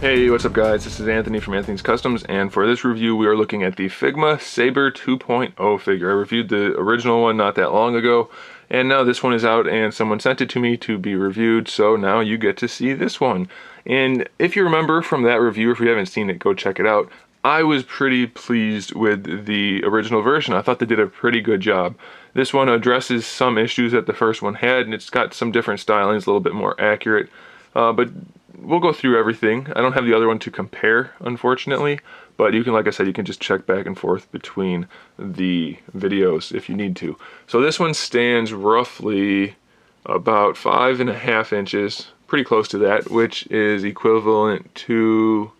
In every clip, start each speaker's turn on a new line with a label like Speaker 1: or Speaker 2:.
Speaker 1: Hey, what's up guys? This is Anthony from Anthony's Customs, and for this review we are looking at the Figma Saber 2.0 figure. I reviewed the original one not that long ago, and now this one is out and someone sent it to me to be reviewed, so now you get to see this one. And if you remember from that review, if you haven't seen it, go check it out. I was pretty pleased with the original version. I thought they did a pretty good job. This one addresses some issues that the first one had, and it's got some different stylings, a little bit more accurate, but we'll go through everything. I don't have the other one to compare, unfortunately, but you can, like I said, you can just check back and forth between the videos if you need to. So this one stands roughly about 5.5 inches, pretty close to that, which is equivalent to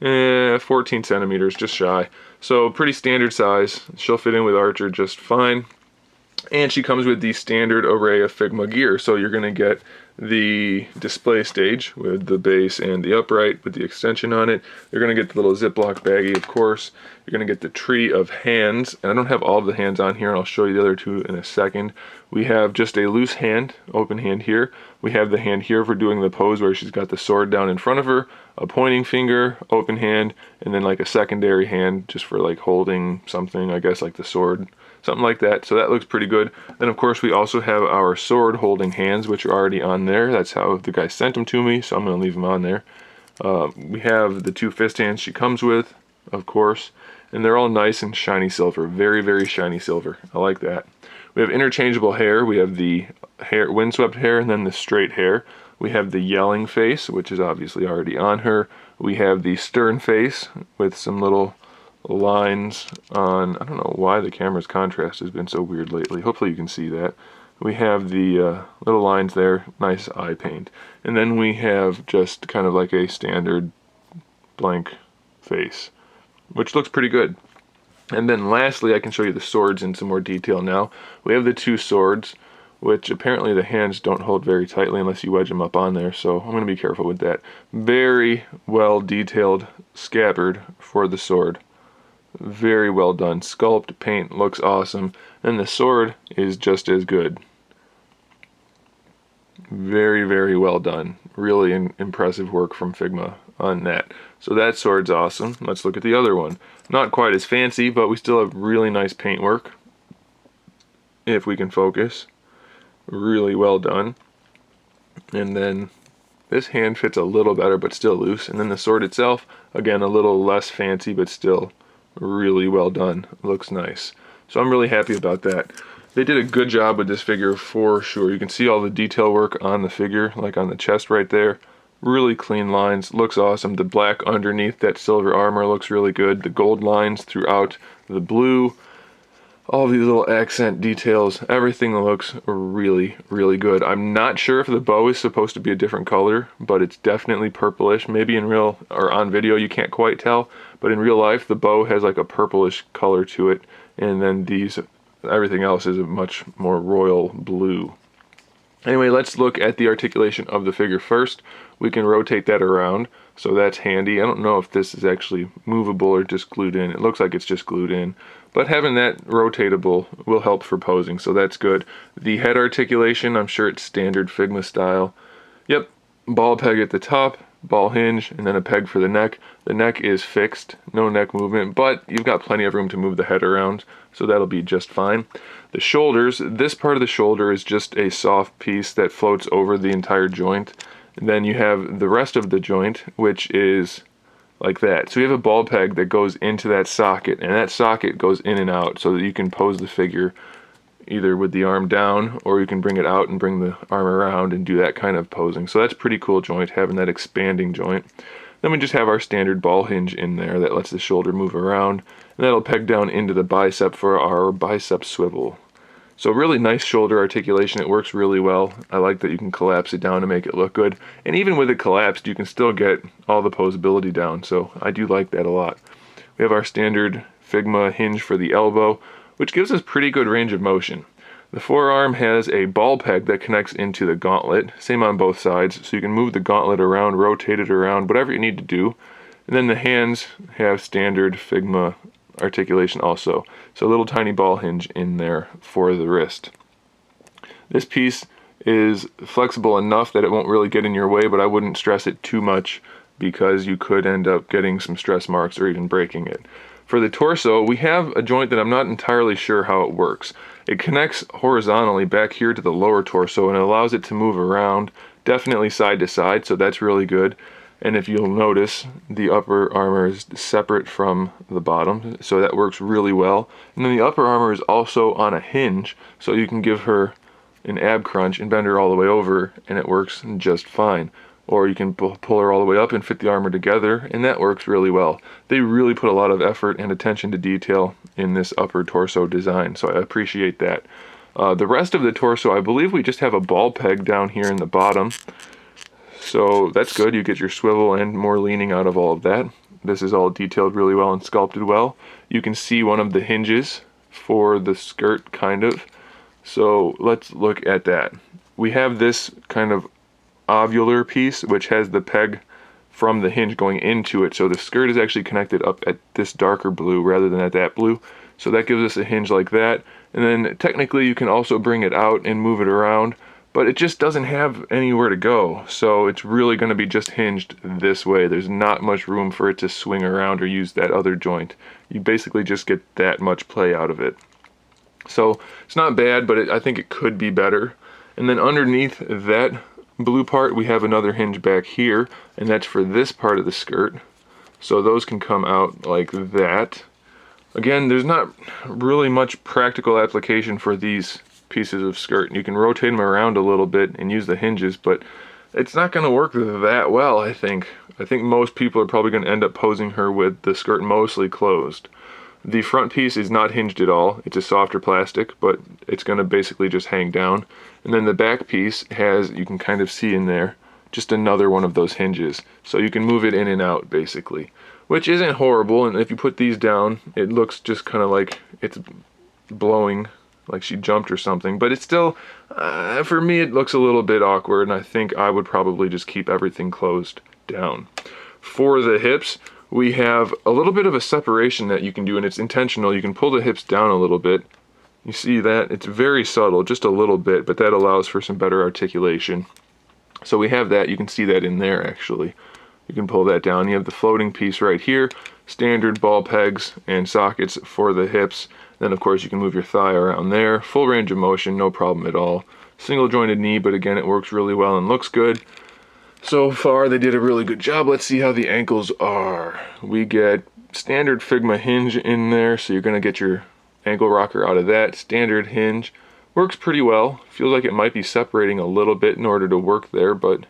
Speaker 1: 14 centimeters, just shy. So pretty standard size. She'll fit in with Archer just fine. And she comes with the standard array of Figma gear. So you're going to get the display stage with the base and the upright with the extension on it. You're going to get the little Ziploc baggie, of course. You're going to get the tree of hands. And I don't have all of the hands on here, and I'll show you the other two in a second. We have just a loose hand, open hand here. We have the hand here for doing the pose where she's got the sword down in front of her, a pointing finger, open hand, and then like a secondary hand just for like holding something, I guess like the sword. Something like that, so that looks pretty good. Then of course we also have our sword holding hands, which are already on there. That's how the guy sent them to me, so I'm going to leave them on there. We have the two fist hands she comes with, of course, and they're all nice and shiny silver. Very, very shiny silver. I like that. We have interchangeable hair. We have the hair, windswept hair, and then the straight hair. We have the yelling face, which is obviously already on her. We have the stern face with some little lines on. I don't know why the camera's contrast has been so weird lately. Hopefully you can see that. We have the little lines there, nice eye paint. And then we have just kind of like a standard blank face, which looks pretty good. And then lastly, I can show you the swords in some more detail now. We have the two swords, which apparently the hands don't hold very tightly unless you wedge them up on there, so I'm going to be careful with that. Very well detailed scabbard for the sword. Very well done. Sculpt, paint, looks awesome. And the sword is just as good. Very, very well done. Really impressive work from Figma on that. So that sword's awesome. Let's look at the other one. Not quite as fancy, but we still have really nice paint work. If we can focus. Really well done. And then this hand fits a little better, but still loose. And then the sword itself, again, a little less fancy, but still really well done. Looks nice. So I'm really happy about that. They did a good job with this figure for sure. You can see all the detail work on the figure, like on the chest right there. Really clean lines. Looks awesome. The black underneath that silver armor looks really good. The gold lines throughout the blue. All these little accent details. Everything looks really, really good. I'm not sure if the bow is supposed to be a different color, but it's definitely purplish. Maybe in real or on video you can't quite tell, but in real life the bow has like a purplish color to it, and then everything else is a much more royal blue. Anyway, let's look at the articulation of the figure first. We can rotate that around, so that's handy. I don't know if this is actually movable or just glued in. It looks like it's just glued in. But having that rotatable will help for posing, so that's good. The head articulation, I'm sure it's standard Figma style. Yep, ball peg at the top, ball hinge, and then a peg for the neck. The neck is fixed, no neck movement, but you've got plenty of room to move the head around, so that'll be just fine. The shoulders, this part of the shoulder is just a soft piece that floats over the entire joint. And then you have the rest of the joint, which is like that. So you have a ball peg that goes into that socket, and that socket goes in and out so that you can pose the figure either with the arm down, or you can bring it out and bring the arm around and do that kind of posing. So that's a pretty cool joint, having that expanding joint. Then we just have our standard ball hinge in there that lets the shoulder move around, and that'll peg down into the bicep for our bicep swivel. So really nice shoulder articulation. It works really well. I like that you can collapse it down to make it look good. And even with it collapsed, you can still get all the posability down. So I do like that a lot. We have our standard Figma hinge for the elbow, which gives us pretty good range of motion. The forearm has a ball peg that connects into the gauntlet. Same on both sides. So you can move the gauntlet around, rotate it around, whatever you need to do. And then the hands have standard Figma articulation also. So a little tiny ball hinge in there for the wrist. This piece is flexible enough that it won't really get in your way, but I wouldn't stress it too much because you could end up getting some stress marks or even breaking it. For the torso, we have a joint that I'm not entirely sure how it works. It connects horizontally back here to the lower torso and it allows it to move around, definitely side to side, so that's really good. And if you'll notice, the upper armor is separate from the bottom, so that works really well. And then the upper armor is also on a hinge, so you can give her an ab crunch and bend her all the way over, and it works just fine. Or you can pull her all the way up and fit the armor together, and that works really well. They really put a lot of effort and attention to detail in this upper torso design, so I appreciate that. The rest of the torso, I believe we just have a ball peg down here in the bottom. So that's good, you get your swivel and more leaning out of all of that. This is all detailed really well and sculpted well. You can see one of the hinges for the skirt, kind of. So let's look at that. We have this kind of ovular piece which has the peg from the hinge going into it, so the skirt is actually connected up at this darker blue rather than at that blue, so that gives us a hinge like that. And then technically you can also bring it out and move it around, but it just doesn't have anywhere to go, so it's really going to be just hinged this way. There's not much room for it to swing around or use that other joint. You basically just get that much play out of it. So it's not bad, but I think it could be better. And then underneath that blue part we have another hinge back here, and that's for this part of the skirt, so those can come out like that. Again, there's not really much practical application for these pieces of skirt. You can rotate them around a little bit and use the hinges, but it's not going to work that well. I think most people are probably going to end up posing her with the skirt mostly closed. The front piece is not hinged at all. It's a softer plastic, but it's going to basically just hang down. And then the back piece has, you can kind of see in there, just another one of those hinges. So you can move it in and out, basically. Which isn't horrible, and if you put these down, it looks just kind of like it's blowing, like she jumped or something. But it's still, for me, it looks a little bit awkward, and I think I would probably just keep everything closed down. For the hips, we have a little bit of a separation that you can do, and it's intentional. You can pull the hips down a little bit. You see that? It's very subtle, just a little bit, but that allows for some better articulation. So we have that. You can see that in there, actually. You can pull that down. You have the floating piece right here, standard ball pegs and sockets for the hips. Then, of course, you can move your thigh around there. Full range of motion, no problem at all. Single jointed knee, but again, it works really well and looks good. So far, they did a really good job. Let's see how the ankles are. We get standard Figma hinge in there, so you're going to get your ankle rocker out of that. Standard hinge. Works pretty well. Feels like it might be separating a little bit in order to work there, but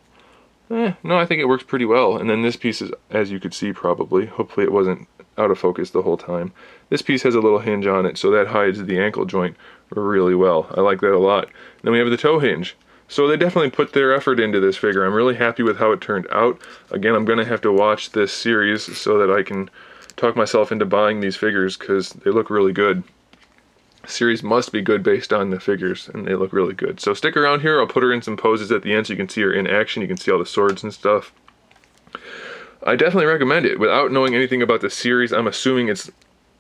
Speaker 1: no, I think it works pretty well. And then this piece is, as you could see probably, hopefully it wasn't out of focus the whole time. This piece has a little hinge on it, so that hides the ankle joint really well. I like that a lot. And then we have the toe hinge. So they definitely put their effort into this figure. I'm really happy with how it turned out. Again, I'm going to have to watch this series so that I can talk myself into buying these figures because they look really good. The series must be good based on the figures, and they look really good. So stick around here. I'll put her in some poses at the end so you can see her in action. You can see all the swords and stuff. I definitely recommend it. Without knowing anything about the series, I'm assuming it's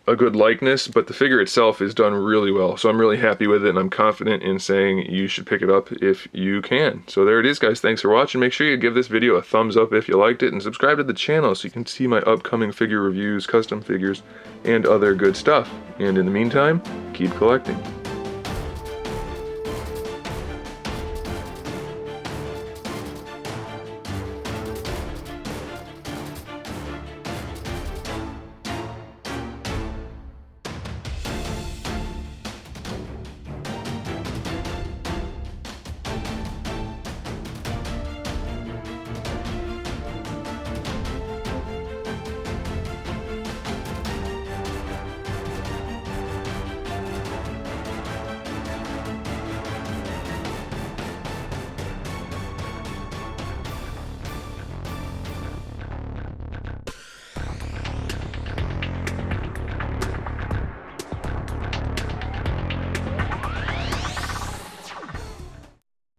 Speaker 1: a good likeness, but the figure itself is done really well, so I'm really happy with it, and I'm confident in saying you should pick it up if you can. So there it is, guys. Thanks for watching. Make sure you give this video a thumbs up if you liked it, and subscribe to the channel so you can see my upcoming figure reviews, custom figures, and other good stuff. And in the meantime, keep collecting.